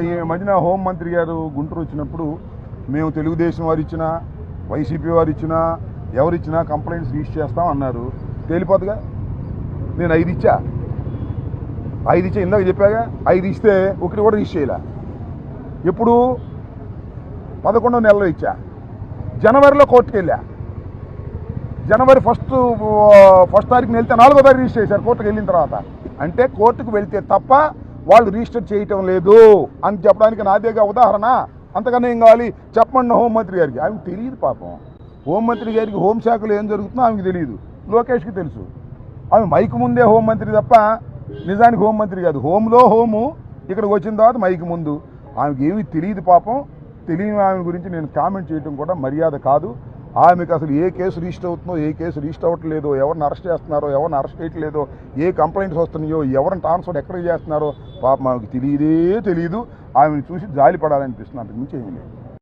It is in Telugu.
ఈ మధ్యన హోంమంత్రి గారు గుంటూరు వచ్చినప్పుడు మేము తెలుగుదేశం వారు ఇచ్చినా వైసీపీ వారు ఇచ్చినా ఎవరిచ్చినా కంప్లైంట్స్ రిజిస్టర్ చేస్తాం అన్నారు. తేలిపోతుందిగా. నేను 5 ఇచ్చా ఇందాక చెప్పాగా. 5 ఇస్తే ఒకటి కూడా రిజిస్టర్ చేయలే. ఎప్పుడు 11వ నెలలో ఇచ్చా. జనవరిలో కోర్టుకు వెళ్ళా. జనవరి ఫస్ట్ తారీఖున వెళ్తే 4వ తారీఖు రిజిస్టర్ చేశారు కోర్టుకు వెళ్ళిన తర్వాత. అంటే కోర్టుకు వెళ్తే తప్ప వాళ్ళు రిజిస్టర్ చేయటం లేదు అని చెప్పడానికి నాదేగా ఉదాహరణ. అంతకన్నా ఏం కావాలి చెప్పండి హోంమంత్రి గారికి. ఆమెకు తెలియదు పాపం. హోంమంత్రి గారికి హోంశాఖలో ఏం జరుగుతుందో ఆమెకు తెలియదు. లోకేష్కి తెలుసు. ఆమె మైకు ముందే హోంమంత్రి తప్ప నిజానికి హోంమంత్రి కాదు. హోంలో హోము, ఇక్కడికి వచ్చిన తర్వాత మైకు ముందు. ఆమెకి ఏమీ తెలియదు పాపం. తెలియని ఆమె గురించి నేను కామెంట్ చేయడం కూడా మర్యాద కాదు. ఆమెకు అసలు ఏ కేసు రిజిస్టర్ అవుతుందో, ఏ కేసు రిజిస్టర్ అవ్వట్లేదో, ఎవరిని అరెస్ట్ చేస్తున్నారో, ఎవరిని అరెస్ట్ చేయట్లేదో, ఏ కంప్లైంట్స్ వస్తున్నాయో, ఎవరిని ట్రాన్స్ఫర్ ఎక్కడికి చేస్తున్నారో పాపం ఆమెకు తెలియదు. ఆమెను చూసి జాలి పడాలనిపిస్తుంది. అంతకు మించి ఏమీ లేదు.